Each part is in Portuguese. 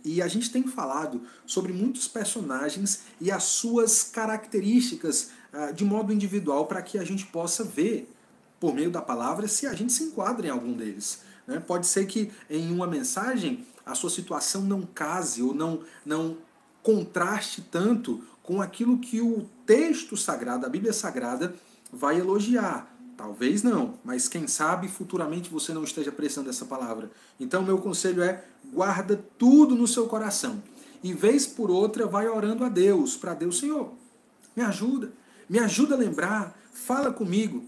E a gente tem falado sobre muitos personagens e as suas características de modo individual para que a gente possa ver, por meio da palavra, se a gente se enquadra em algum deles. Né? Pode ser que em uma mensagem a sua situação não case ou não contraste tanto com aquilo que o texto sagrado, a Bíblia Sagrada, vai elogiar. Talvez não, mas quem sabe futuramente você não esteja precisando dessa palavra. Então, meu conselho é: guarda tudo no seu coração. E vez por outra, vai orando a Deus, para Deus: Senhor, me ajuda a lembrar, fala comigo.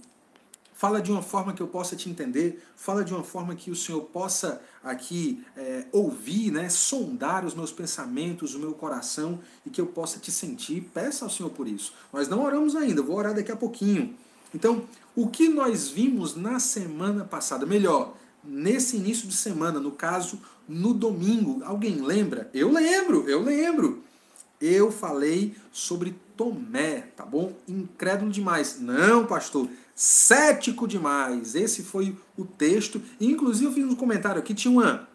Fala de uma forma que eu possa te entender, fala de uma forma que o Senhor possa aqui ouvir, né, sondar os meus pensamentos, o meu coração, e que eu possa te sentir. Peça ao Senhor por isso. Nós não oramos ainda, eu vou orar daqui a pouquinho. Então, o que nós vimos na semana passada, melhor, nesse início de semana, no caso, no domingo, alguém lembra? Eu lembro. Eu falei sobre Tomé, tá bom? Incrédulo demais. Não, pastor, cético demais. Esse foi o texto. Inclusive eu fiz um comentário aqui, tinha uma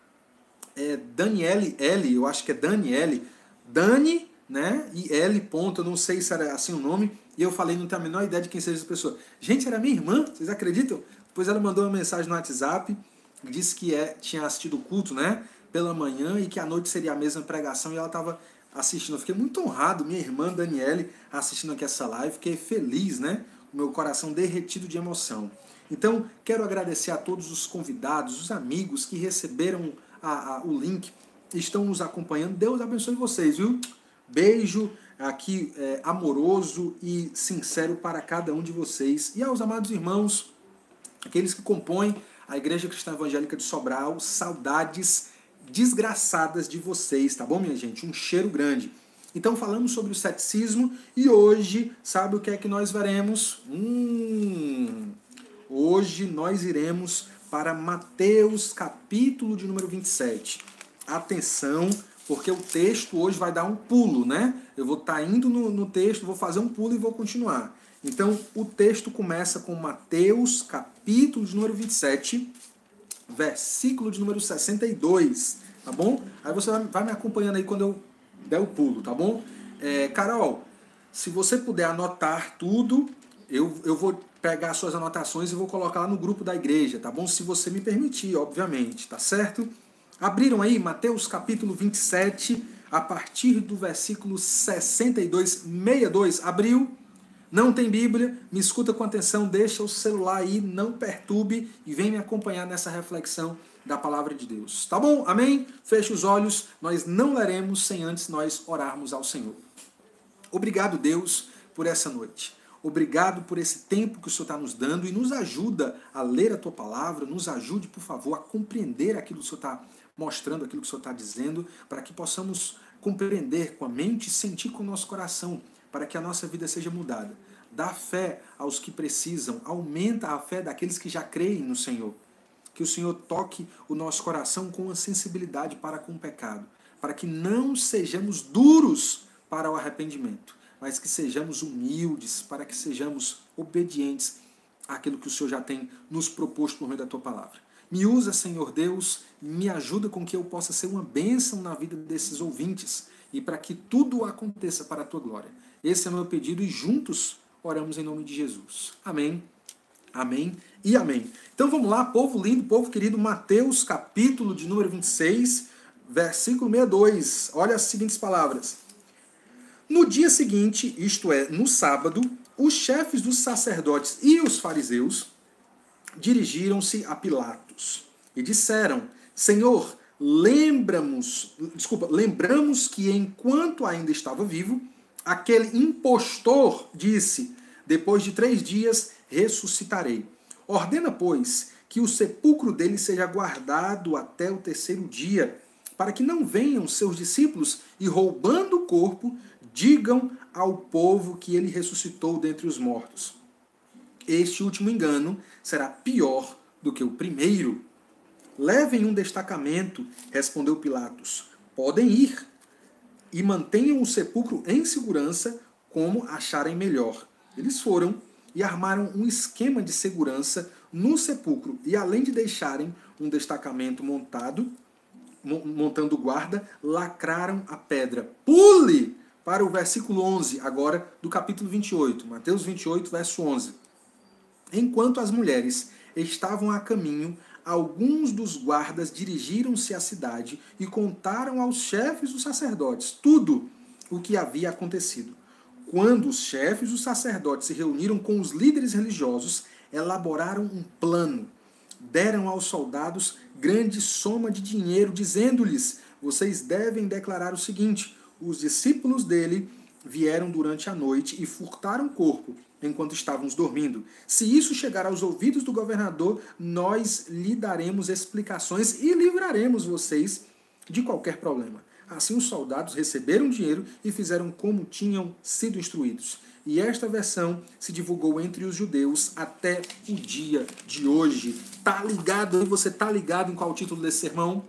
Daniele L, eu acho que é Daniele, Dani, né? E L ponto, eu não sei se era assim o nome. E eu falei, não tenho a menor ideia de quem seja essa pessoa. Gente, era minha irmã, vocês acreditam? Depois ela mandou uma mensagem no WhatsApp, disse que tinha assistido o culto, né? Pela manhã, e que à noite seria a mesma pregação, e ela estava assistindo. Eu fiquei muito honrado, minha irmã Daniele assistindo aqui essa live, fiquei feliz, né? O meu coração derretido de emoção. Então, quero agradecer a todos os convidados, os amigos que receberam o link, estão nos acompanhando. Deus abençoe vocês, viu? Beijo aqui amoroso e sincero para cada um de vocês. E aos amados irmãos, aqueles que compõem a Igreja Cristã Evangélica de Sobral, saudades desgraçadas de vocês, tá bom, minha gente? Um cheiro grande. Então falamos sobre o ceticismo e hoje, sabe o que é que nós veremos? Hoje nós iremos para Mateus, capítulo de número 27. Atenção, porque o texto hoje vai dar um pulo, né? Eu vou estar indo no texto, vou fazer um pulo e vou continuar. Então, o texto começa com Mateus, capítulo de número 27, versículo de número 62, tá bom? Aí você vai me acompanhando aí quando eu der o pulo, tá bom? Carol, se você puder anotar tudo, eu vou pegar suas anotações e vou colocar lá no grupo da igreja, tá bom? Se você me permitir, obviamente, tá certo? Abriram aí Mateus capítulo 27, a partir do versículo 62, abriu? Não tem Bíblia? Me escuta com atenção, deixa o celular aí, não perturbe e vem me acompanhar nessa reflexão da palavra de Deus. Tá bom? Amém? Feche os olhos, nós não leremos sem antes nós orarmos ao Senhor. Obrigado, Deus, por essa noite. Obrigado por esse tempo que o Senhor está nos dando e nos ajuda a ler a Tua palavra, nos ajude, por favor, a compreender aquilo que o Senhor está mostrando, aquilo que o Senhor está dizendo, para que possamos compreender com a mente e sentir com o nosso coração, para que a nossa vida seja mudada. Dá fé aos que precisam, aumenta a fé daqueles que já creem no Senhor. Que o Senhor toque o nosso coração com uma sensibilidade para com o pecado, para que não sejamos duros para o arrependimento, mas que sejamos humildes, para que sejamos obedientes àquilo que o Senhor já tem nos proposto por meio da Tua palavra. Me usa, Senhor Deus, me ajuda com que eu possa ser uma bênção na vida desses ouvintes e para que tudo aconteça para a Tua glória. Esse é o meu pedido e juntos oramos em nome de Jesus. Amém, amém e amém. Então vamos lá, povo lindo, povo querido, Mateus capítulo de número 26, versículo 62. Olha as seguintes palavras. No dia seguinte, isto é, no sábado, os chefes dos sacerdotes e os fariseus dirigiram-se a Pilatos e disseram: Senhor, lembramos que enquanto ainda estava vivo, aquele impostor disse: depois de 3 dias ressuscitarei. Ordena, pois, que o sepulcro dele seja guardado até o 3º dia, para que não venham seus discípulos e, roubando o corpo, digam ao povo que ele ressuscitou dentre os mortos. Este último engano será pior do que o primeiro. Levem um destacamento, respondeu Pilatos. Podem ir e mantenham o sepulcro em segurança como acharem melhor. Eles foram e armaram um esquema de segurança no sepulcro e, além de deixarem um destacamento montando guarda, lacraram a pedra. Pule para o versículo 11, agora do capítulo 28, Mateus 28, verso 11. Enquanto as mulheres estavam a caminho, alguns dos guardas dirigiram-se à cidade e contaram aos chefes dos sacerdotes tudo o que havia acontecido. Quando os chefes dos sacerdotes se reuniram com os líderes religiosos, elaboraram um plano. Deram aos soldados grande soma de dinheiro, dizendo-lhes: vocês devem declarar o seguinte: os discípulos dele vieram durante a noite e furtaram o corpo enquanto estávamos dormindo. Se isso chegar aos ouvidos do governador, nós lhe daremos explicações e livraremos vocês de qualquer problema. Assim os soldados receberam dinheiro e fizeram como tinham sido instruídos. E esta versão se divulgou entre os judeus até o dia de hoje. Tá ligado aí? Você tá ligado em qual o título desse sermão?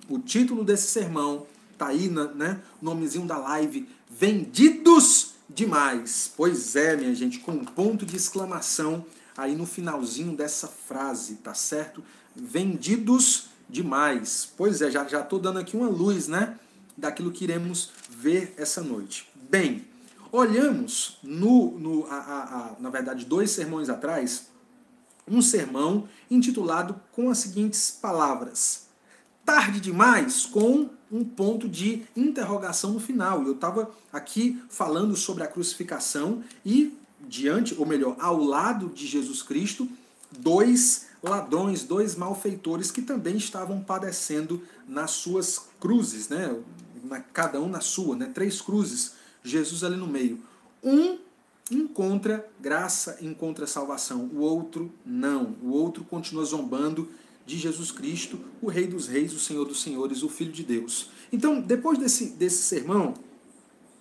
O título desse sermão tá aí, né? O nomezinho da live: Vendidos demais. Pois é, minha gente, com um ponto de exclamação aí no finalzinho dessa frase, tá certo? Vendidos demais. Pois é, já tô dando aqui uma luz, né? Daquilo que iremos ver essa noite. Bem, olhamos na verdade, 2 sermões atrás, um sermão intitulado com as seguintes palavras: tarde demais, com um ponto de interrogação no final. Eu estava aqui falando sobre a crucificação e ao lado de Jesus Cristo, 2 ladrões, 2 malfeitores que também estavam padecendo nas suas cruzes, né? Cada um na sua, né? 3 cruzes, Jesus ali no meio. Um encontra graça, encontra salvação, o outro não. O outro continua zombando de Jesus Cristo, o Rei dos Reis, o Senhor dos Senhores, o Filho de Deus. Então, depois desse sermão,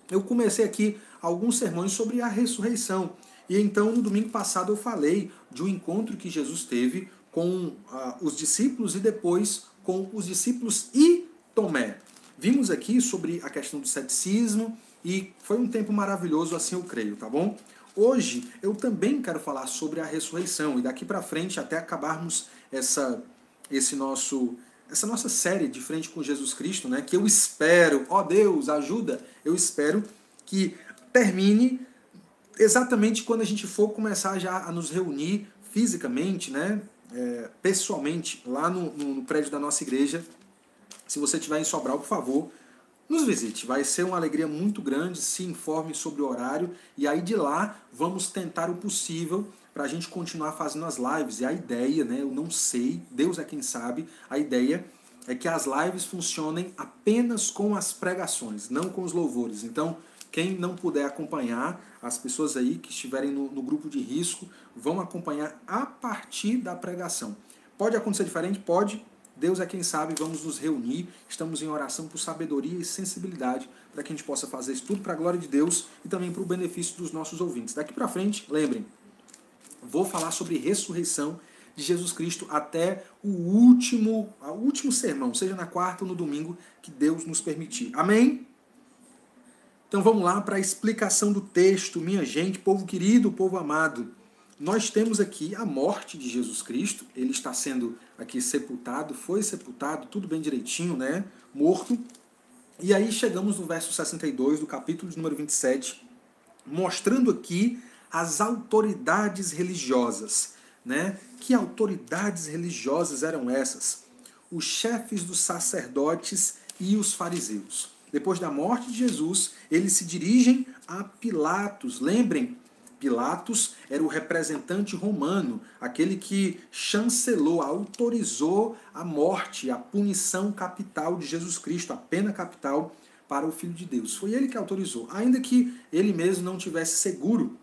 eu comecei aqui alguns sermões sobre a ressurreição. E então, no domingo passado, eu falei de um encontro que Jesus teve com os discípulos e depois com os discípulos e Tomé. Vimos aqui sobre a questão do ceticismo e foi um tempo maravilhoso, assim eu creio, tá bom? Hoje eu também quero falar sobre a ressurreição e daqui para frente, até acabarmos essa nossa série de frente com Jesus Cristo, né, que eu espero, ó Deus, ajuda, eu espero que termine exatamente quando a gente for começar já a nos reunir fisicamente, né, pessoalmente, lá no prédio da nossa igreja. Se você estiver em Sobral, por favor, nos visite. Vai ser uma alegria muito grande, se informe sobre o horário e aí de lá vamos tentar o possível para a gente continuar fazendo as lives. E a ideia, né, eu não sei, Deus é quem sabe, a ideia é que as lives funcionem apenas com as pregações, não com os louvores. Então, quem não puder acompanhar, as pessoas aí que estiverem no grupo de risco, vão acompanhar a partir da pregação. Pode acontecer diferente? Pode. Deus é quem sabe, vamos nos reunir, estamos em oração por sabedoria e sensibilidade para que a gente possa fazer isso tudo para a glória de Deus e também para o benefício dos nossos ouvintes. Daqui para frente, lembrem, vou falar sobre ressurreição de Jesus Cristo até o último sermão, seja na quarta ou no domingo, que Deus nos permitir. Amém? Então vamos lá para a explicação do texto, minha gente, povo querido, povo amado. Nós temos aqui a morte de Jesus Cristo, ele está sendo aqui sepultado, foi sepultado, tudo bem direitinho, né? Morto. E aí chegamos no verso 62 do capítulo de número 27, mostrando aqui as autoridades religiosas, né? Que autoridades religiosas eram essas? Os chefes dos sacerdotes e os fariseus. Depois da morte de Jesus, eles se dirigem a Pilatos. Lembrem, Pilatos era o representante romano, aquele que chancelou, autorizou a morte, a punição capital de Jesus Cristo, a pena capital para o Filho de Deus. Foi ele que autorizou, ainda que ele mesmo não tivesse seguro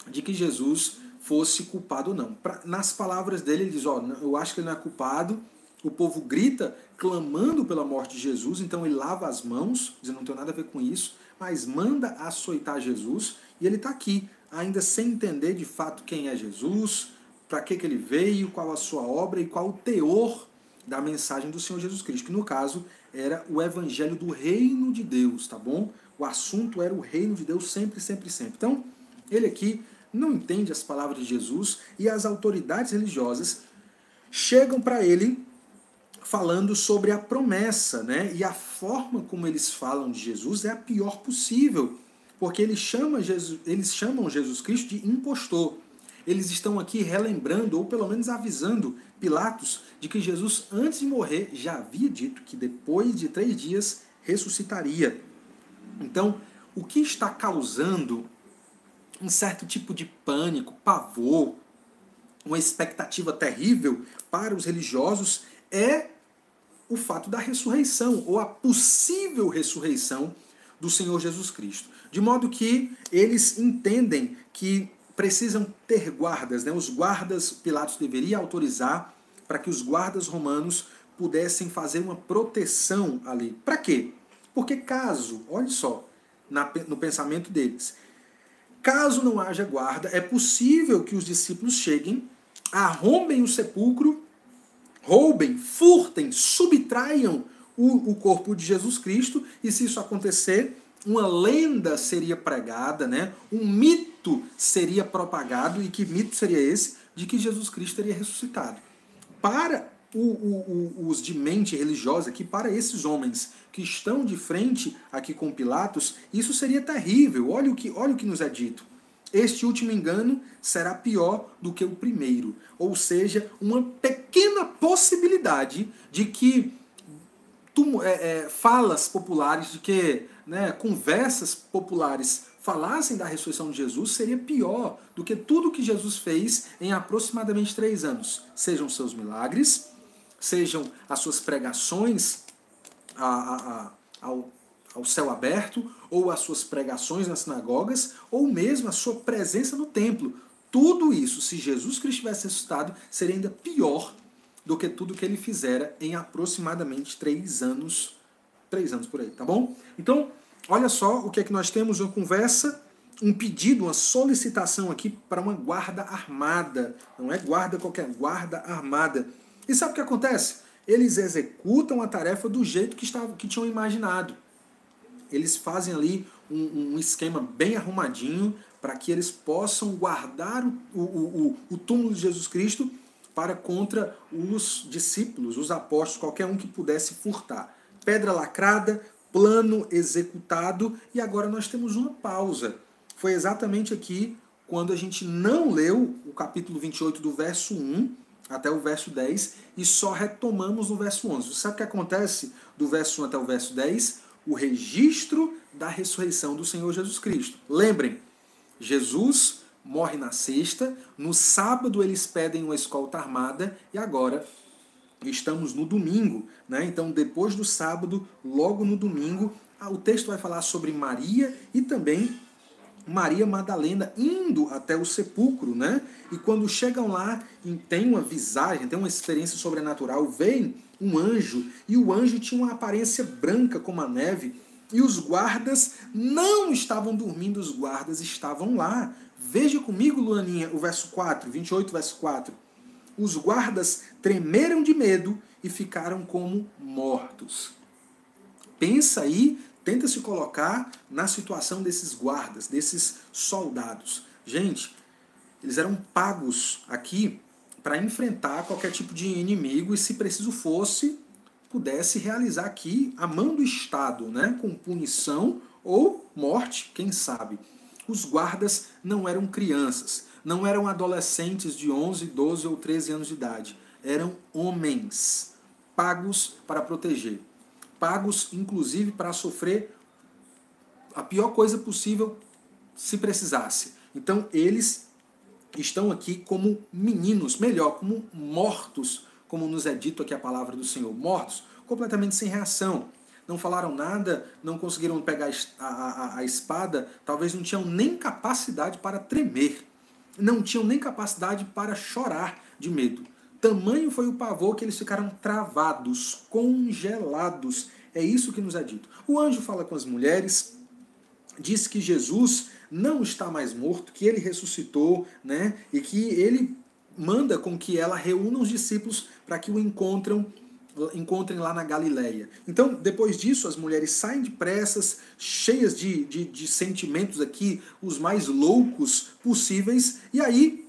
de que Jesus fosse culpado ou não. Nas palavras dele, ele diz, eu acho que ele não é culpado. O povo grita, clamando pela morte de Jesus, então ele lava as mãos, dizendo, não tem nada a ver com isso, mas manda açoitar Jesus, e ele está aqui, ainda sem entender de fato quem é Jesus, para que ele veio, qual a sua obra e qual o teor da mensagem do Senhor Jesus Cristo, que no caso era o evangelho do reino de Deus, tá bom? O assunto era o reino de Deus sempre, sempre, sempre. Então, ele aqui não entende as palavras de Jesus e as autoridades religiosas chegam para ele falando sobre a promessa, né? E a forma como eles falam de Jesus é a pior possível, porque eles chamam Jesus Cristo de impostor. Eles estão aqui relembrando, ou pelo menos avisando Pilatos, de que Jesus, antes de morrer, já havia dito que depois de 3 dias ressuscitaria. Então, o que está causando um certo tipo de pânico, pavor, uma expectativa terrível para os religiosos é o fato da ressurreição, ou a possível ressurreição do Senhor Jesus Cristo. De modo que eles entendem que precisam ter guardas, né? Os guardas, Pilatos deveria autorizar para que os guardas romanos pudessem fazer uma proteção ali. Para quê? Porque caso, olha só, no pensamento deles, caso não haja guarda, é possível que os discípulos cheguem, arrombem o sepulcro, roubem, furtem, subtraiam o corpo de Jesus Cristo, e se isso acontecer, uma lenda seria pregada, né? Um mito seria propagado, e que mito seria esse? De que Jesus Cristo teria ressuscitado. Para os de mente religiosa aqui, para esses homens que estão de frente aqui com Pilatos, isso seria terrível. Olha o que nos é dito. Este último engano será pior do que o primeiro. Ou seja, uma pequena possibilidade de que falas populares, de que conversas populares falassem da ressurreição de Jesus, seria pior do que tudo que Jesus fez em aproximadamente 3 anos. Sejam seus milagres, sejam as suas pregações ao céu aberto, ou as suas pregações nas sinagogas, ou mesmo a sua presença no templo. Tudo isso, se Jesus Cristo tivesse ressuscitado, seria ainda pior do que tudo que ele fizera em aproximadamente 3 anos. 3 anos por aí, tá bom? Então, olha só o que é que nós temos, uma conversa, um pedido, uma solicitação aqui para uma guarda armada. Não é guarda qualquer, guarda armada. E sabe o que acontece? Eles executam a tarefa do jeito que tinham imaginado. Eles fazem ali um esquema bem arrumadinho para que eles possam guardar o túmulo de Jesus Cristo para contra os discípulos, os apóstolos, qualquer um que pudesse furtar. Pedra lacrada, plano executado, e agora nós temos uma pausa. Foi exatamente aqui quando a gente não leu o capítulo 28 do verso 1 até o verso 10 e só retomamos no verso 11. Você sabe o que acontece do verso 1 até o verso 10? O registro da ressurreição do Senhor Jesus Cristo. Lembrem, Jesus morre na sexta, no sábado eles pedem uma escolta armada e agora estamos no domingo, né? Então depois do sábado, logo no domingo, o texto vai falar sobre Maria e também Maria Madalena indo até o sepulcro, né? E quando chegam lá, tem uma visagem, tem uma experiência sobrenatural, vem um anjo, e o anjo tinha uma aparência branca como a neve, e os guardas não estavam dormindo, os guardas estavam lá. Veja comigo, Luaninha, o verso 4, 28, verso 4. Os guardas tremeram de medo e ficaram como mortos. Pensa aí, tenta se colocar na situação desses guardas, desses soldados. Gente, eles eram pagos aqui para enfrentar qualquer tipo de inimigo e, se preciso fosse, pudesse realizar aqui a mão do Estado, né, com punição ou morte, quem sabe. Os guardas não eram crianças, não eram adolescentes de 11, 12 ou 13 anos de idade. Eram homens pagos para proteger. Pagos, inclusive, para sofrer a pior coisa possível se precisasse. Então, eles estão aqui como meninos, melhor, como mortos, como nos é dito aqui a palavra do Senhor. Mortos, completamente sem reação. Não falaram nada, não conseguiram pegar a espada, talvez não tinham nem capacidade para tremer. Não tinham nem capacidade para chorar de medo. Tamanho foi o pavor que eles ficaram travados, congelados. É isso que nos é dito. O anjo fala com as mulheres, diz que Jesus não está mais morto, que ele ressuscitou, né? E que ele manda com que ela reúna os discípulos para que o encontrem lá na Galileia. Então, depois disso, as mulheres saem depressas, cheias de sentimentos aqui, os mais loucos possíveis, e aí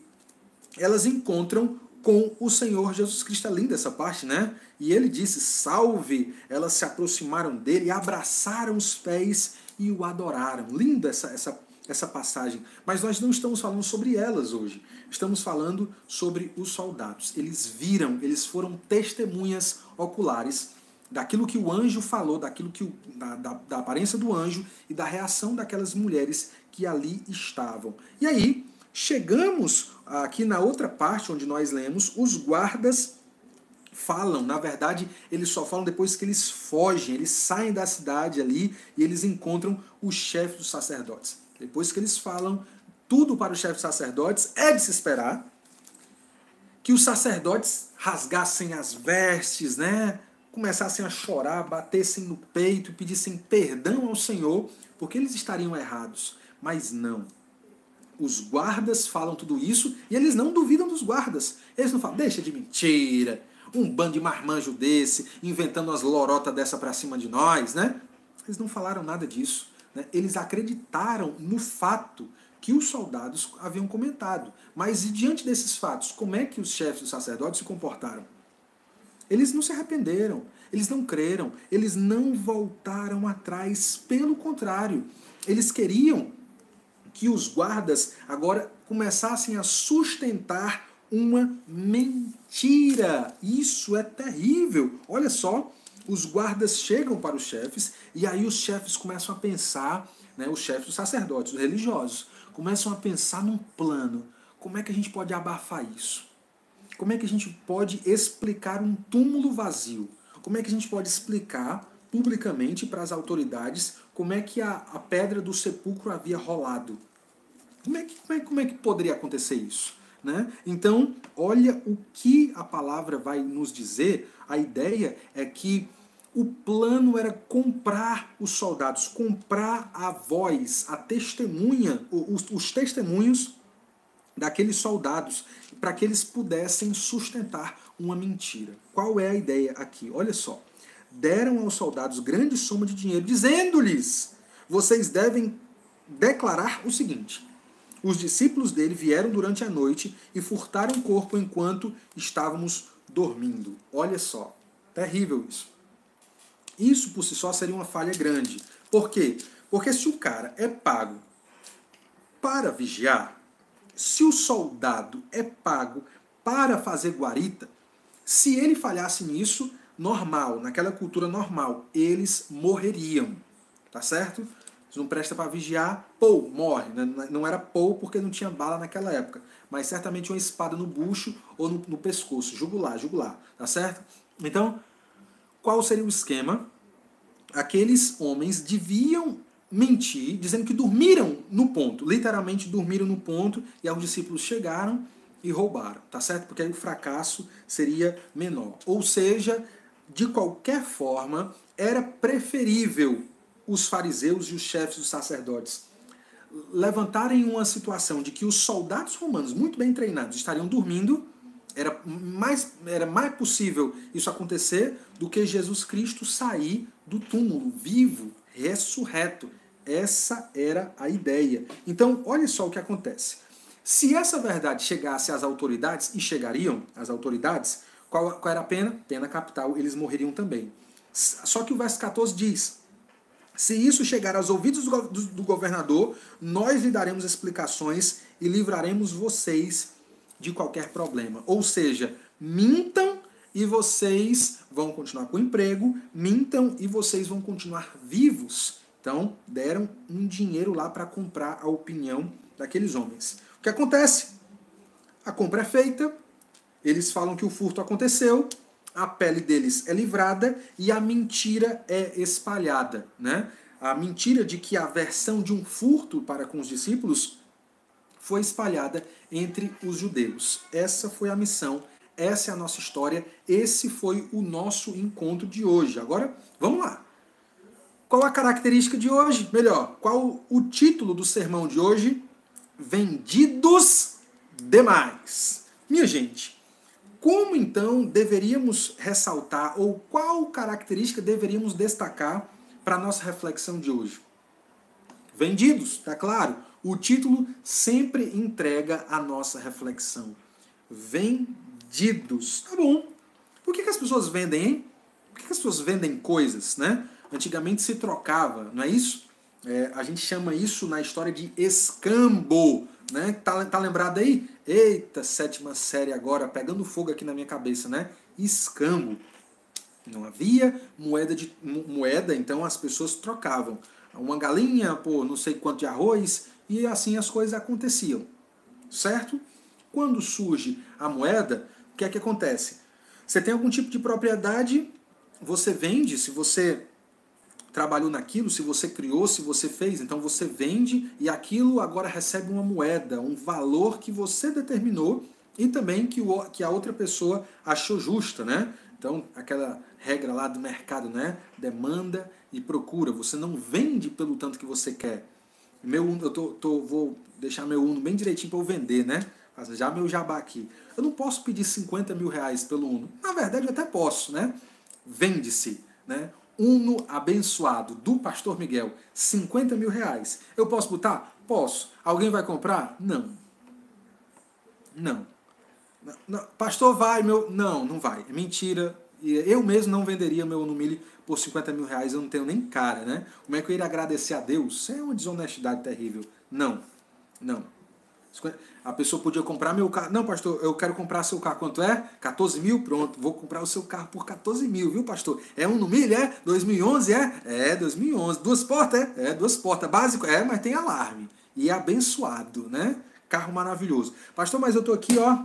elas encontram com o Senhor Jesus Cristo. É linda essa parte, né? E ele disse, salve! Elas se aproximaram dele, abraçaram os pés e o adoraram. Linda essa passagem. Mas nós não estamos falando sobre elas hoje. Estamos falando sobre os soldados. Eles viram, eles foram testemunhas oculares daquilo que o anjo falou, daquilo que da aparência do anjo e da reação daquelas mulheres que ali estavam. E aí, chegamos aqui na outra parte onde nós lemos, os guardas falam, na verdade, eles só falam depois que eles fogem, eles saem da cidade ali e eles encontram o chefe dos sacerdotes. Depois que eles falam tudo para o chefe dos sacerdotes, é de se esperar que os sacerdotes rasgassem as vestes, né? Começassem a chorar, batessem no peito, pedissem perdão ao Senhor, porque eles estariam errados. Mas não. Os guardas falam tudo isso e eles não duvidam dos guardas. Eles não falam, deixa de mentira, um bando de marmanjo desse, inventando umas lorotas dessa pra cima de nós, né? Eles não falaram nada disso. Né? Eles acreditaram no fato que os soldados haviam comentado. Mas e diante desses fatos, como é que os chefes dos sacerdotes se comportaram? Eles não se arrependeram, eles não creram, eles não voltaram atrás. Pelo contrário, eles queriam que os guardas agora começassem a sustentar uma mentira. Isso é terrível. Olha só, os guardas chegam para os chefes e aí os chefes começam a pensar, né, os chefes dos sacerdotes, dos religiosos, começam a pensar num plano. Como é que a gente pode abafar isso? Como é que a gente pode explicar um túmulo vazio? Como é que a gente pode explicar publicamente para as autoridades como é que a pedra do sepulcro havia rolado? Como é que poderia acontecer isso? Né? Então, olha o que a palavra vai nos dizer. A ideia é que o plano era comprar os soldados, comprar a voz, a testemunha, os testemunhos daqueles soldados, para que eles pudessem sustentar uma mentira. Qual é a ideia aqui? Olha só. Deram aos soldados grande soma de dinheiro, dizendo-lhes, vocês devem declarar o seguinte, os discípulos dele vieram durante a noite e furtaram o corpo enquanto estávamos dormindo. Olha só, terrível isso. Isso por si só seria uma falha grande. Por quê? Porque se o cara é pago para vigiar, se o soldado é pago para fazer guarita, se ele falhasse nisso, normal, naquela cultura normal, eles morreriam. Tá certo? Se não presta para vigiar, pô, morre. Não era pô porque não tinha bala naquela época, mas certamente uma espada no bucho ou no pescoço, jugular, tá certo? Então, qual seria o esquema? Aqueles homens deviam mentir, dizendo que dormiram no ponto, literalmente dormiram no ponto, e aí os discípulos chegaram e roubaram, tá certo? Porque aí o fracasso seria menor. Ou seja, de qualquer forma, era preferível os fariseus e os chefes dos sacerdotes levantarem uma situação de que os soldados romanos, muito bem treinados, estariam dormindo. Era mais possível isso acontecer do que Jesus Cristo sair do túmulo, vivo, ressurreto. Essa era a ideia. Então, olha só o que acontece. Se essa verdade chegasse às autoridades, e chegariam às autoridades, qual era a pena? Pena capital, eles morreriam também. Só que o verso 14 diz, se isso chegar aos ouvidos do governador, nós lhe daremos explicações e livraremos vocês de qualquer problema. Ou seja, mintam e vocês vão continuar com o emprego, mintam e vocês vão continuar vivos. Então, deram um dinheiro lá para comprar a opinião daqueles homens. O que acontece? A compra é feita, eles falam que o furto aconteceu, a pele deles é livrada e a mentira é espalhada. Né? A mentira de que a versão de um furto para com os discípulos foi espalhada entre os judeus. Essa foi a missão, essa é a nossa história, esse foi o nosso encontro de hoje. Agora, vamos lá. Qual a característica de hoje? Melhor, qual o título do sermão de hoje? Vendidos demais. Minha gente, como então deveríamos ressaltar, ou qual característica deveríamos destacar para a nossa reflexão de hoje? Vendidos, tá claro? O título sempre entrega a nossa reflexão. Vendidos. vendidos. Tá bom. Por que as pessoas vendem, hein? Por que as pessoas vendem coisas, né? Antigamente se trocava, não é isso? A gente chama isso na história de escambo, né? Tá lembrado aí? Eita, sétima série agora, pegando fogo aqui na minha cabeça, né? Escambo. Não havia moeda, então as pessoas trocavam. Uma galinha por não sei quanto de arroz, e assim as coisas aconteciam. Certo? Quando surge a moeda, o que é que acontece? Você tem algum tipo de propriedade, você vende, se você trabalhou naquilo, se você criou, se você fez, então você vende e aquilo agora recebe uma moeda, um valor que você determinou e também que a outra pessoa achou justa, né? Então, aquela regra lá do mercado, né? Demanda e procura. Você não vende pelo tanto que você quer. Vou deixar meu Uno bem direitinho para eu vender, né? Já meu jabá aqui. Eu não posso pedir 50 mil reais pelo Uno. Na verdade, eu até posso, né? Vende-se, né? Uno abençoado do Pastor Miguel, 50 mil reais. Eu posso botar? Posso. Alguém vai comprar? Não. Não. Não. Pastor, vai, meu... Não, não vai. É mentira. Eu mesmo não venderia meu Uno Mille por 50 mil reais, eu não tenho nem cara, né? Como é que eu iria agradecer a Deus? Isso é uma desonestidade terrível. Não. Não. A pessoa podia comprar meu carro. Não, pastor, eu quero comprar seu carro. Quanto é? 14 mil? Pronto, vou comprar o seu carro por 14 mil, viu, pastor? É um no milho, é? 2011, é? É, 2011. Duas portas, é? É, duas portas. Básico, é, mas tem alarme. E é abençoado, né? Carro maravilhoso. Pastor, mas eu tô aqui, ó,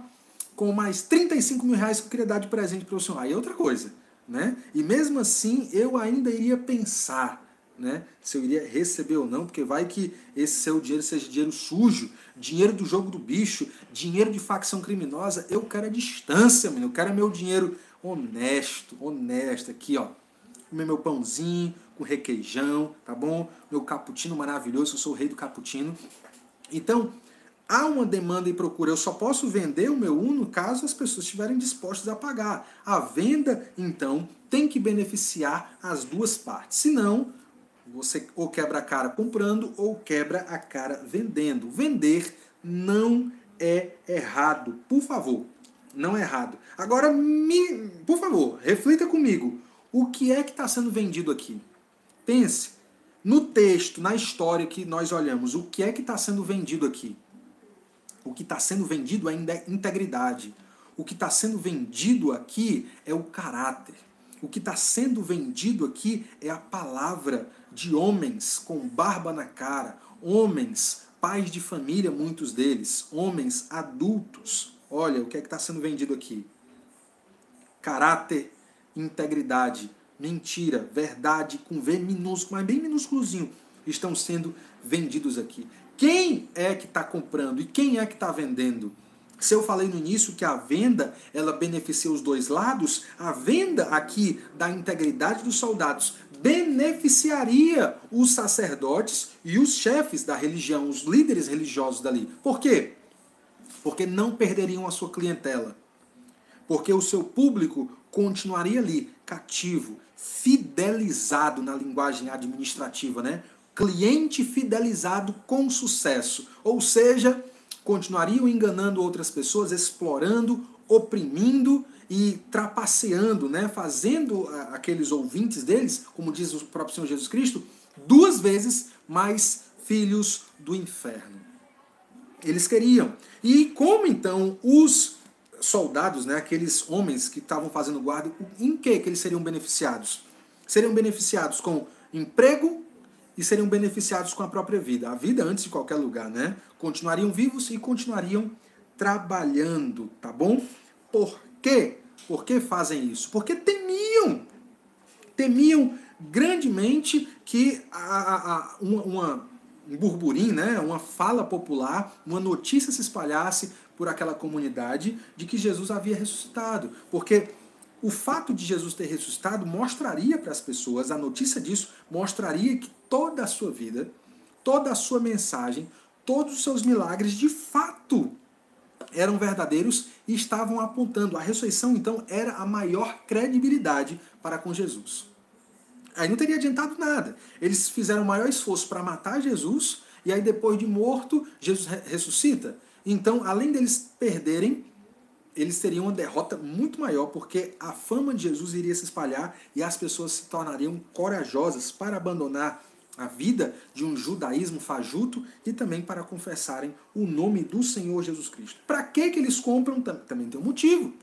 com mais 35 mil reais que eu queria dar de presente para o senhor. Aí é outra coisa, né? E mesmo assim, eu ainda iria pensar, né, se eu iria receber ou não, porque vai que esse seu dinheiro seja dinheiro sujo, dinheiro do jogo do bicho, dinheiro de facção criminosa. Eu quero a distância, menino. Eu quero meu dinheiro honesto, aqui, ó. Comer meu pãozinho com requeijão, tá bom? Meu cappuccino maravilhoso, eu sou o rei do cappuccino. Então, há uma demanda e procura. Eu só posso vender o meu Uno caso as pessoas estiverem dispostas a pagar. A venda, então, tem que beneficiar as duas partes. Senão, você ou quebra a cara comprando ou quebra a cara vendendo. Vender não é errado. Por favor, não é errado. Agora, por favor, reflita comigo. O que é que está sendo vendido aqui? Pense. No texto, na história que nós olhamos, o que é que está sendo vendido aqui? O que está sendo vendido é a integridade. O que está sendo vendido aqui é o caráter. O que está sendo vendido aqui é a palavra de homens com barba na cara, homens, pais de família, muitos deles, homens adultos. Olha o que é que está sendo vendido aqui. Caráter, integridade, mentira, verdade, com V minúsculo, mas bem minúsculozinho, estão sendo vendidos aqui. Quem é que está comprando e quem é que está vendendo? Se eu falei no início que a venda, ela beneficia os dois lados, a venda aqui da integridade dos soldados beneficiaria os sacerdotes e os chefes da religião, os líderes religiosos dali. Por quê? Porque não perderiam a sua clientela. Porque o seu público continuaria ali, cativo, fidelizado na linguagem administrativa, né? Cliente fidelizado com sucesso. Ou seja, continuariam enganando outras pessoas, explorando, oprimindo e trapaceando, né? Fazendo aqueles ouvintes deles, como diz o próprio Senhor Jesus Cristo, 2 vezes mais filhos do inferno. Eles queriam. E como então os soldados, né, aqueles homens que estavam fazendo guarda, em que eles seriam beneficiados? Seriam beneficiados com emprego e seriam beneficiados com a própria vida. A vida antes de qualquer lugar, né? Continuariam vivos e continuariam trabalhando, tá bom? Por quê? Por que fazem isso? Porque temiam grandemente que um burburinho, né? Uma fala popular, uma notícia se espalhasse por aquela comunidade de que Jesus havia ressuscitado. Porque o fato de Jesus ter ressuscitado mostraria para as pessoas, a notícia disso mostraria que toda a sua vida, toda a sua mensagem, todos os seus milagres de fato eram verdadeiros e estavam apontando. A ressurreição, então, era a maior credibilidade para com Jesus. Aí não teria adiantado nada. Eles fizeram o maior esforço para matar Jesus e aí depois de morto, Jesus ressuscita. Então, além deles perderem eles teriam uma derrota muito maior, porque a fama de Jesus iria se espalhar e as pessoas se tornariam corajosas para abandonar a vida de um judaísmo fajuto e também para confessarem o nome do Senhor Jesus Cristo. Para que eles compram? Também tem um motivo.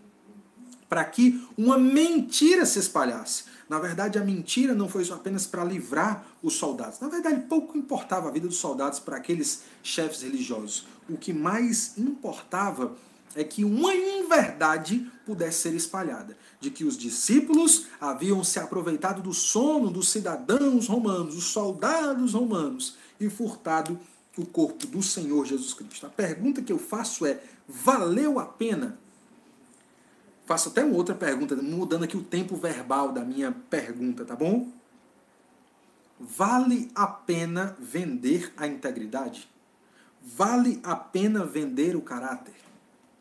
Para que uma mentira se espalhasse. Na verdade, a mentira não foi apenas para livrar os soldados. Na verdade, pouco importava a vida dos soldados para aqueles chefes religiosos. O que mais importava é que uma inverdade pudesse ser espalhada. De que os discípulos haviam se aproveitado do sono dos cidadãos romanos, dos soldados romanos, e furtado o corpo do Senhor Jesus Cristo. A pergunta que eu faço é, valeu a pena? Faço até uma outra pergunta, mudando aqui o tempo verbal da minha pergunta, tá bom? Vale a pena vender a integridade? Vale a pena vender o caráter?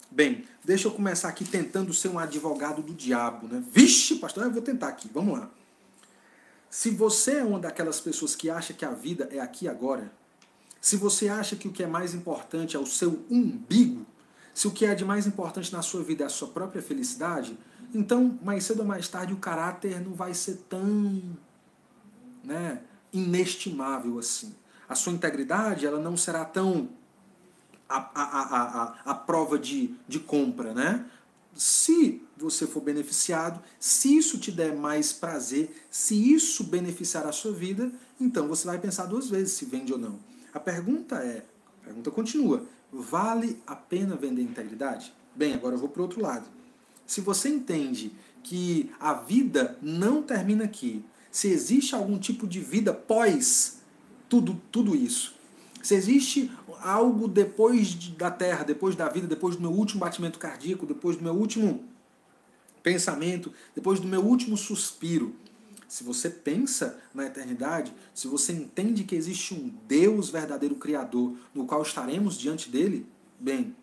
Bem, deixa eu começar aqui tentando ser um advogado do diabo, né? Vixe, pastor, eu vou tentar aqui, vamos lá. Se você é uma daquelas pessoas que acha que a vida é aqui e agora, se você acha que o que é mais importante é o seu umbigo, se o que é de mais importante na sua vida é a sua própria felicidade, então, mais cedo ou mais tarde, o caráter não vai ser tão, né, inestimável assim. A sua integridade, ela não será tão a prova de compra, né? Se você for beneficiado, se isso te der mais prazer, se isso beneficiar a sua vida, então você vai pensar duas vezes se vende ou não. A pergunta continua, vale a pena vender integridade? Bem, agora eu vou para o outro lado. Se você entende que a vida não termina aqui, se existe algum tipo de vida pós tudo isso, se existe algo depois da terra, depois da vida, depois do meu último batimento cardíaco, depois do meu último pensamento, depois do meu último suspiro, se você pensa na eternidade, se você entende que existe um Deus verdadeiro Criador, no qual estaremos diante dele, bem,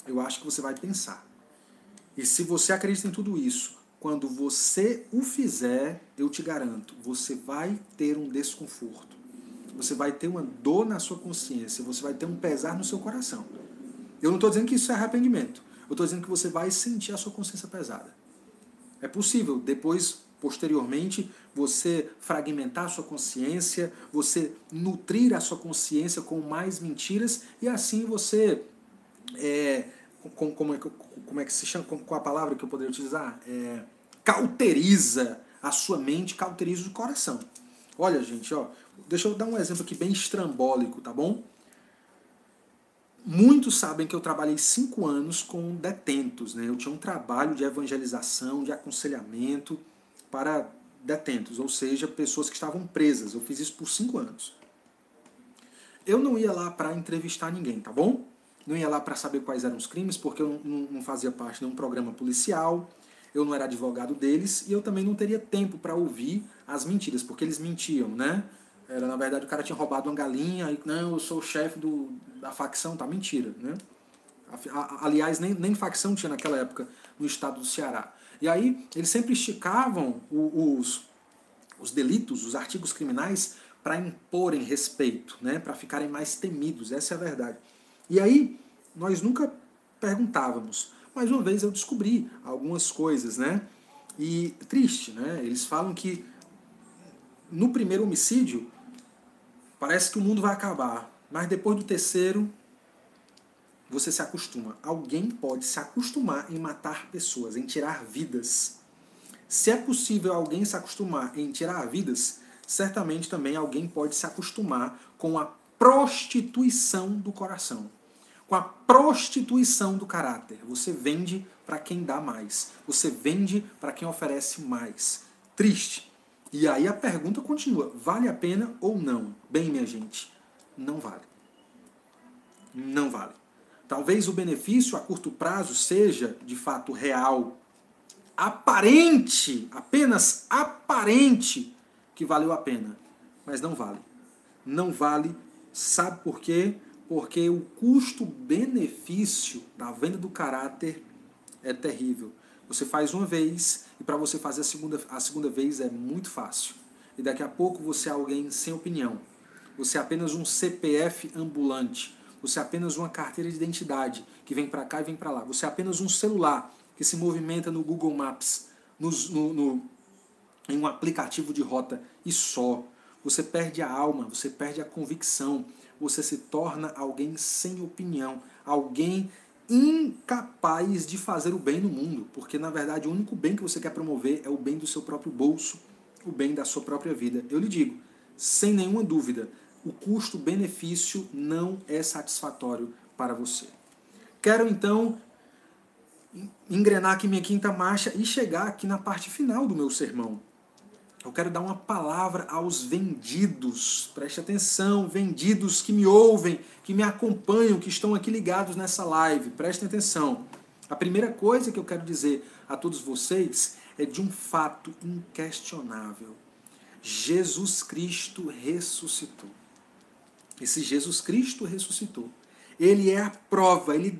eu acho que você vai pensar. E se você acredita em tudo isso, quando você o fizer, eu te garanto, você vai ter um desconforto. Você vai ter uma dor na sua consciência, você vai ter um pesar no seu coração. Eu não estou dizendo que isso é arrependimento. Eu estou dizendo que você vai sentir a sua consciência pesada. É possível, depois, posteriormente, você fragmentar a sua consciência, você nutrir a sua consciência com mais mentiras, e assim você, como é que se chama, qual a palavra que eu poderia utilizar? Cauteriza a sua mente, cauteriza o coração. Olha, gente, ó, deixa eu dar um exemplo aqui bem estrambólico, tá bom? Muitos sabem que eu trabalhei 5 anos com detentos, né? Eu tinha um trabalho de evangelização, de aconselhamento para detentos, ou seja, pessoas que estavam presas. Eu fiz isso por 5 anos. Eu não ia lá para entrevistar ninguém, tá bom? Não ia lá para saber quais eram os crimes, porque eu não fazia parte de um programa policial, eu não era advogado deles, e eu também não teria tempo para ouvir as mentiras, porque eles mentiam, né? Na verdade, o cara tinha roubado uma galinha, e não, eu sou o chefe da facção, tá? Mentira, né? Aliás, nem facção tinha naquela época no estado do Ceará. E aí, eles sempre esticavam os delitos, os artigos criminais, para imporem respeito, né? Para ficarem mais temidos, essa é a verdade. E aí, nós nunca perguntávamos. Mais uma vez eu descobri algumas coisas, né? E triste, né? Eles falam que no primeiro homicídio parece que o mundo vai acabar, mas depois do terceiro você se acostuma. Alguém pode se acostumar em matar pessoas, em tirar vidas. Se é possível alguém se acostumar em tirar vidas, certamente também alguém pode se acostumar com a prostituição do coração, com a prostituição do caráter. Você vende para quem dá mais. Você vende para quem oferece mais. Triste. E aí a pergunta continua. Vale a pena ou não? Bem, minha gente, não vale. Não vale. Talvez o benefício a curto prazo seja, de fato, real. Aparente, apenas aparente, que valeu a pena. Mas não vale. Não vale. Sabe por quê? Porque o custo-benefício da venda do caráter é terrível. Você faz uma vez e para você fazer a segunda vez é muito fácil. E daqui a pouco você é alguém sem opinião. Você é apenas um CPF ambulante. Você é apenas uma carteira de identidade que vem para cá e vem para lá. Você é apenas um celular que se movimenta no Google Maps, em um aplicativo de rota e só. Você perde a alma, você perde a convicção, você se torna alguém sem opinião, alguém incapaz de fazer o bem no mundo, porque na verdade o único bem que você quer promover é o bem do seu próprio bolso, o bem da sua própria vida. Eu lhe digo, sem nenhuma dúvida, o custo-benefício não é satisfatório para você. Quero então engrenar aqui minha quinta marcha e chegar aqui na parte final do meu sermão. Eu quero dar uma palavra aos vendidos. Preste atenção, vendidos que me ouvem, que me acompanham, que estão aqui ligados nessa live. Prestem atenção. A primeira coisa que eu quero dizer a todos vocês é de um fato inquestionável. Jesus Cristo ressuscitou. Esse Jesus Cristo ressuscitou. Ele é a prova, ele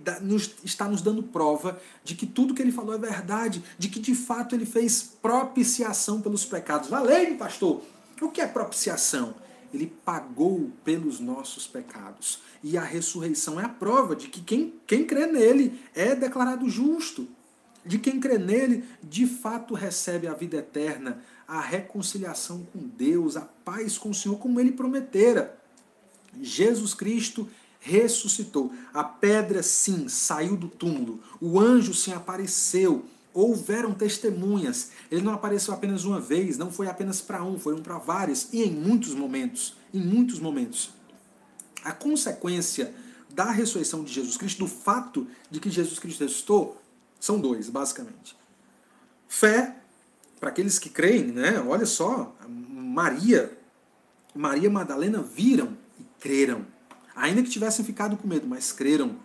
está nos dando prova de que tudo que ele falou é verdade, de que de fato ele fez propiciação pelos pecados. Valeu, pastor! O que é propiciação? Ele pagou pelos nossos pecados. E a ressurreição é a prova de que quem crê nele é declarado justo. De quem crê nele, de fato recebe a vida eterna, a reconciliação com Deus, a paz com o Senhor, como ele prometera. Jesus Cristo ressuscitou. A pedra, sim, saiu do túmulo. O anjo, sim, apareceu. Houveram testemunhas. Ele não apareceu apenas uma vez, não foi apenas para um, foram para várias, e em muitos momentos. Em muitos momentos. A consequência da ressurreição de Jesus Cristo, do fato de que Jesus Cristo ressuscitou, são dois, basicamente. Fé, para aqueles que creem, né? Olha só, Maria Madalena viram e creram. Ainda que tivessem ficado com medo, mas creram.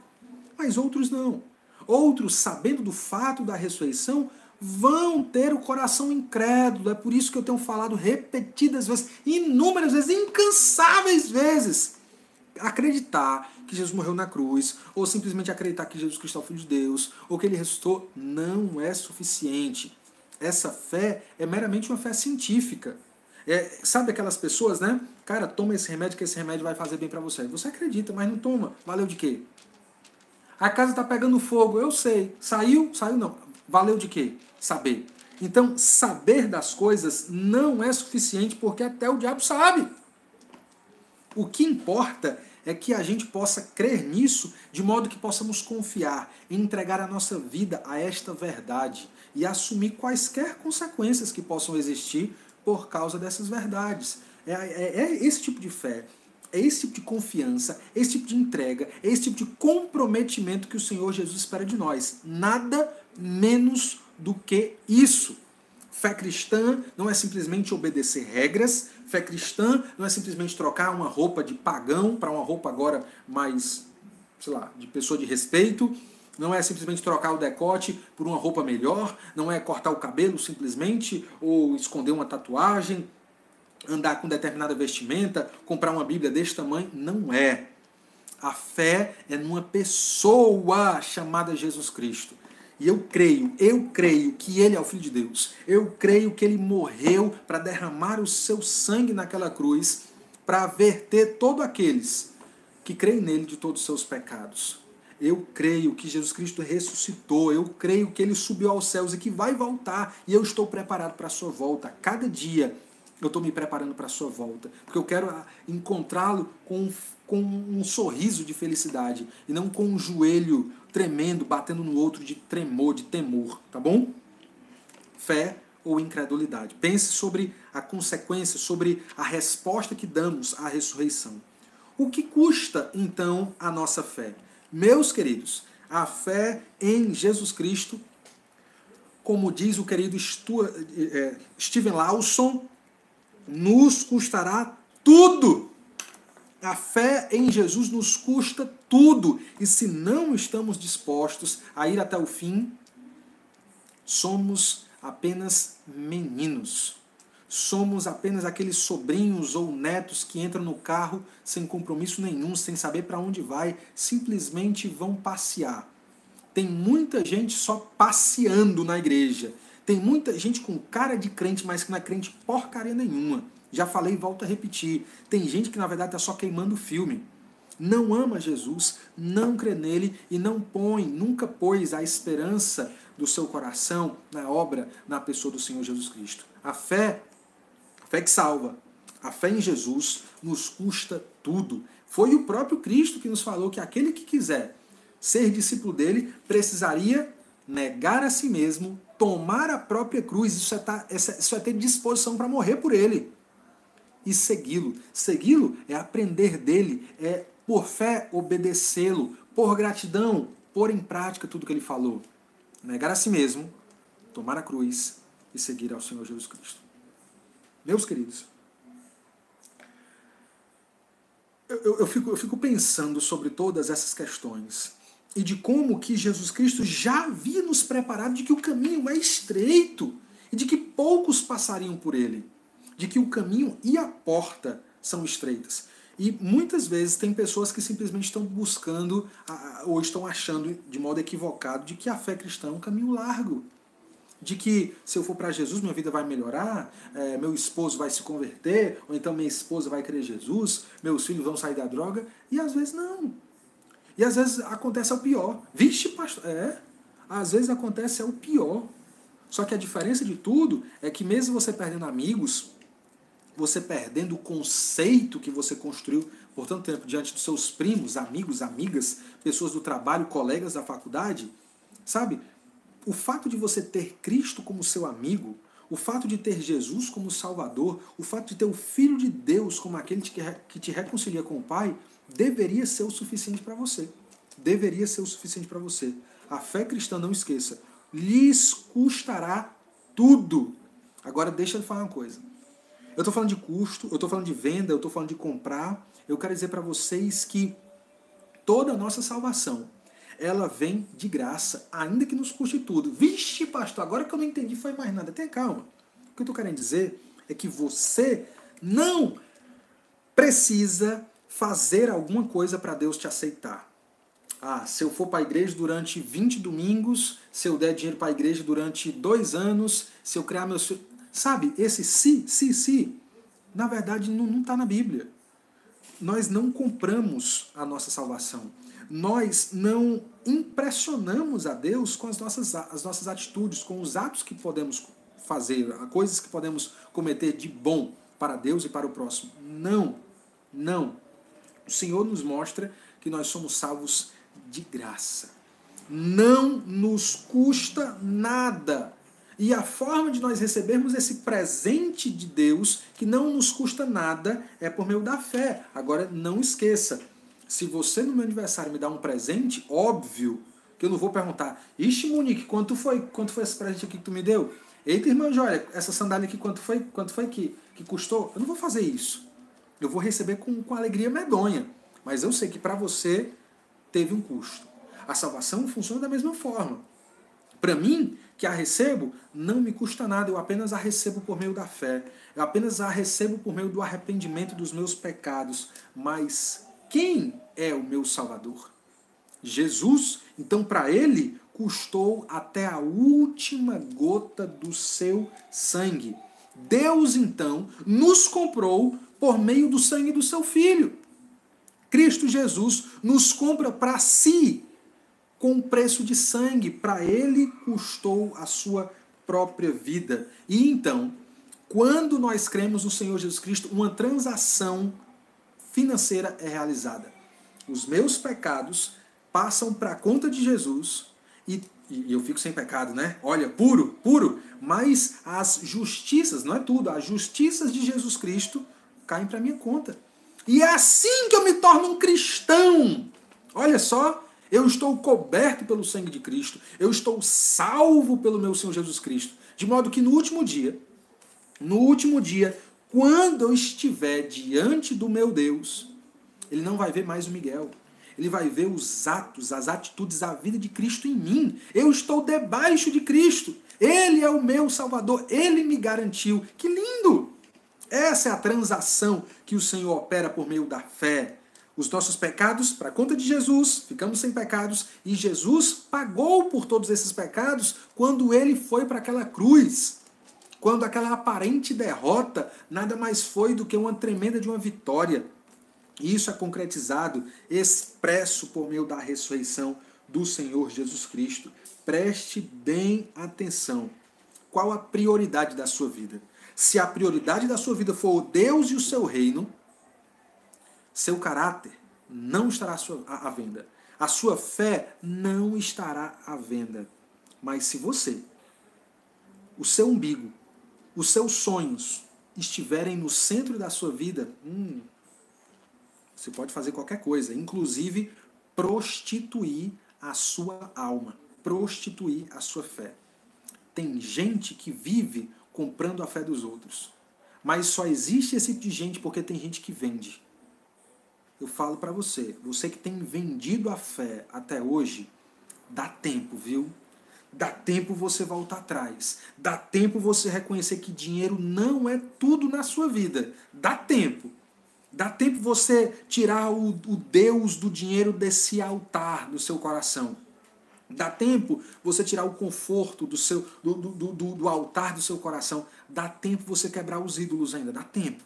Mas outros não. Outros, sabendo do fato da ressurreição, vão ter o coração incrédulo. É por isso que eu tenho falado repetidas vezes, inúmeras vezes, incansáveis vezes. Acreditar que Jesus morreu na cruz, ou simplesmente acreditar que Jesus Cristo é o Filho de Deus, ou que ele ressuscitou, não é suficiente. Essa fé é meramente uma fé científica. Sabe aquelas pessoas, né? Cara, toma esse remédio que esse remédio vai fazer bem pra você. Você acredita, mas não toma. Valeu de quê? A casa tá pegando fogo, eu sei. Saiu? Saiu não. Valeu de quê? Saber. Então, saber das coisas não é suficiente, porque até o diabo sabe. O que importa é que a gente possa crer nisso, de modo que possamos confiar e entregar a nossa vida a esta verdade e assumir quaisquer consequências que possam existir por causa dessas verdades. É esse tipo de fé, é esse tipo de confiança, é esse tipo de entrega, é esse tipo de comprometimento que o Senhor Jesus espera de nós. Nada menos do que isso. Fé cristã não é simplesmente obedecer regras, fé cristã não é simplesmente trocar uma roupa de pagão para uma roupa agora mais, sei lá, de pessoa de respeito, não é simplesmente trocar o decote por uma roupa melhor, não é cortar o cabelo simplesmente, ou esconder uma tatuagem, andar com determinada vestimenta, comprar uma Bíblia desse tamanho, não é. A fé é numa pessoa chamada Jesus Cristo. E eu creio que ele é o Filho de Deus. Eu creio que ele morreu para derramar o seu sangue naquela cruz, para verter todos aqueles que creem nele de todos os seus pecados. Eu creio que Jesus Cristo ressuscitou, eu creio que ele subiu aos céus e que vai voltar, e eu estou preparado para a sua volta. Cada dia eu estou me preparando para a sua volta, porque eu quero encontrá-lo com um sorriso de felicidade, e não com um joelho tremendo, batendo no outro de tremor, de temor, tá bom? Fé ou incredulidade. Pense sobre a consequência, sobre a resposta que damos à ressurreição. O que custa, então, a nossa fé? Meus queridos, a fé em Jesus Cristo, como diz o querido Steven Lawson, nos custará tudo. A fé em Jesus nos custa tudo. E se não estamos dispostos a ir até o fim, somos apenas meninos. Somos apenas aqueles sobrinhos ou netos que entram no carro sem compromisso nenhum, sem saber para onde vai, simplesmente vão passear. Tem muita gente só passeando na igreja. Tem muita gente com cara de crente, mas que não é crente porcaria nenhuma. Já falei e volto a repetir. Tem gente que na verdade está só queimando filme. não ama Jesus, não crê nele e nunca pôs a esperança do seu coração na obra, na pessoa do Senhor Jesus Cristo. A fé que salva, a fé em Jesus nos custa tudo. Foi o próprio Cristo que nos falou que aquele que quiser ser discípulo dele precisaria negar a si mesmo, tomar a própria cruz, isso é ter disposição para morrer por ele e segui-lo. Segui-lo é aprender dele, é por fé obedecê-lo, por gratidão, pôr em prática tudo que ele falou. Negar a si mesmo, tomar a cruz e seguir ao Senhor Jesus Cristo. Meus queridos, eu fico pensando sobre todas essas questões e de como que Jesus Cristo já havia nos preparado de que o caminho é estreito e de que poucos passariam por ele, de que o caminho e a porta são estreitas. E muitas vezes tem pessoas que simplesmente estão buscando ou estão achando de modo equivocado de que a fé cristã é um caminho largo. De que se eu for para Jesus minha vida vai melhorar, meu esposo vai se converter, ou então minha esposa vai crer em Jesus, meus filhos vão sair da droga, e às vezes não. E às vezes acontece o pior. Vixe, pastor, às vezes acontece o pior. Só que a diferença de tudo é que mesmo você perdendo amigos, você perdendo o conceito que você construiu por tanto tempo diante dos seus primos, amigos, amigas, pessoas do trabalho, colegas da faculdade, sabe? O fato de você ter Cristo como seu amigo, o fato de ter Jesus como Salvador, o fato de ter o Filho de Deus como aquele que te reconcilia com o Pai, deveria ser o suficiente para você. Deveria ser o suficiente para você. A fé cristã, não esqueça, lhes custará tudo. Agora deixa eu falar uma coisa. Eu estou falando de custo, eu estou falando de venda, eu estou falando de comprar. Eu quero dizer para vocês que toda a nossa salvação, ela vem de graça, ainda que nos custe tudo. Vixe, pastor, agora que eu não entendi foi mais nada. Tenha calma. O que eu estou querendo dizer é que você não precisa fazer alguma coisa para Deus te aceitar. Se eu for para a igreja durante 20 domingos, se eu der dinheiro para a igreja durante 2 anos, se eu criar meus filhos... Sabe, esse se, na verdade não está na Bíblia. Nós não compramos a nossa salvação. Nós não impressionamos a Deus com as nossas atitudes, com os atos que podemos fazer, coisas que podemos cometer de bom para Deus e para o próximo. Não. O Senhor nos mostra que nós somos salvos de graça. Não nos custa nada. E a forma de nós recebermos esse presente de Deus, que não nos custa nada, é por meio da fé. Agora, não esqueça, se você no meu aniversário me dá um presente, óbvio que eu não vou perguntar, ixi, Monique, quanto foi esse presente aqui que tu me deu? Eita, irmã Joia, essa sandália aqui, quanto foi que custou? Eu não vou fazer isso. Eu vou receber com alegria medonha. Mas eu sei que para você teve um custo. A salvação funciona da mesma forma. Para mim, que a recebo, não me custa nada, eu apenas a recebo por meio da fé. Eu apenas a recebo por meio do arrependimento dos meus pecados. Mas quem é o meu Salvador? Jesus. Então, para ele, custou até a última gota do seu sangue. Deus, então, nos comprou por meio do sangue do seu Filho. Cristo Jesus nos compra para si, com preço de sangue. Para ele custou a sua própria vida. E então, quando nós cremos no Senhor Jesus Cristo, uma transação financeira é realizada. Os meus pecados passam para a conta de Jesus e eu fico sem pecado, né? Olha, puro. Mas as justiças, não é tudo, as justiças de Jesus Cristo caem para minha conta. E é assim que eu me torno um cristão. Olha só, eu estou coberto pelo sangue de Cristo. Eu estou salvo pelo meu Senhor Jesus Cristo. De modo que no último dia, quando eu estiver diante do meu Deus, ele não vai ver mais o Miguel. Ele vai ver os atos, as atitudes, a vida de Cristo em mim. Eu estou debaixo de Cristo. Ele é o meu Salvador. Ele me garantiu. Que lindo! Essa é a transação que o Senhor opera por meio da fé. Os nossos pecados, para a conta de Jesus, ficamos sem pecados, e Jesus pagou por todos esses pecados quando ele foi para aquela cruz. Quando aquela aparente derrota nada mais foi do que uma tremenda de uma vitória. E isso é concretizado, expresso por meio da ressurreição do Senhor Jesus Cristo. Preste bem atenção. Qual a prioridade da sua vida? Se a prioridade da sua vida for o Deus e o seu reino, seu caráter não estará à venda. A sua fé não estará à venda. Mas se você, o seu umbigo, os seus sonhos estiverem no centro da sua vida, você pode fazer qualquer coisa, inclusive prostituir a sua alma, prostituir a sua fé. Tem gente que vive comprando a fé dos outros, mas só existe esse tipo de gente porque tem gente que vende. Eu falo para você que tem vendido a fé até hoje, dá tempo, viu? Dá tempo você voltar atrás. Dá tempo você reconhecer que dinheiro não é tudo na sua vida. Dá tempo. Dá tempo você tirar o Deus do dinheiro desse altar do seu coração. Dá tempo você tirar o conforto do altar do seu coração. Dá tempo você quebrar os ídolos ainda. Dá tempo.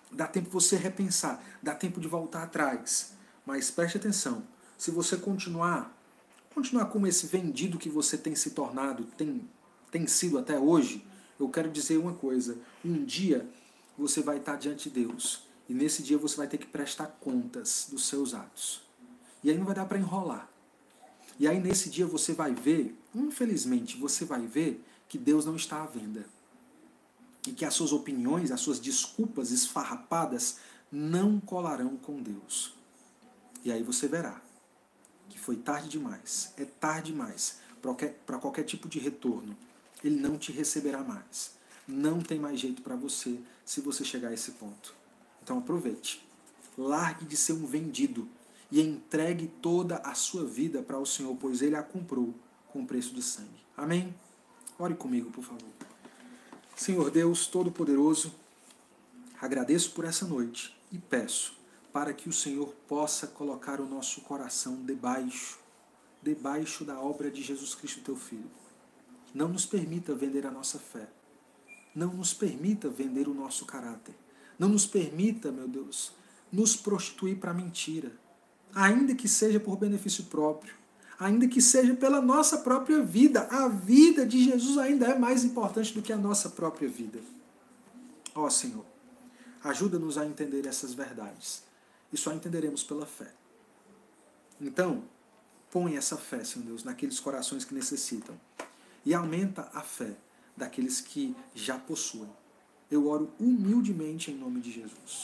Dá tempo você repensar. Dá tempo de voltar atrás. Mas preste atenção. Se você continuar como esse vendido que você tem se tornado, tem sido até hoje, eu quero dizer uma coisa. Um dia você vai estar diante de Deus. E nesse dia você vai ter que prestar contas dos seus atos. E aí não vai dar para enrolar. E aí nesse dia você vai ver, infelizmente, você vai ver que Deus não está à venda. E que as suas opiniões, as suas desculpas esfarrapadas não colarão com Deus. E aí você verá que foi tarde demais, é tarde demais para qualquer tipo de retorno. Ele não te receberá mais. Não tem mais jeito para você se você chegar a esse ponto. Então aproveite. Largue de ser um vendido e entregue toda a sua vida para o Senhor, pois Ele a comprou com o preço de sangue. Amém? Ore comigo, por favor. Senhor Deus Todo-Poderoso, agradeço por essa noite e peço para que o Senhor possa colocar o nosso coração debaixo da obra de Jesus Cristo, teu Filho. Não nos permita vender a nossa fé. Não nos permita vender o nosso caráter. Não nos permita, meu Deus, nos prostituir para a mentira. Ainda que seja por benefício próprio. Ainda que seja pela nossa própria vida. A vida de Jesus ainda é mais importante do que a nossa própria vida. Ó Senhor, ajuda-nos a entender essas verdades. E só entenderemos pela fé. Então, põe essa fé, Senhor Deus, naqueles corações que necessitam. E aumenta a fé daqueles que já possuem. Eu oro humildemente em nome de Jesus.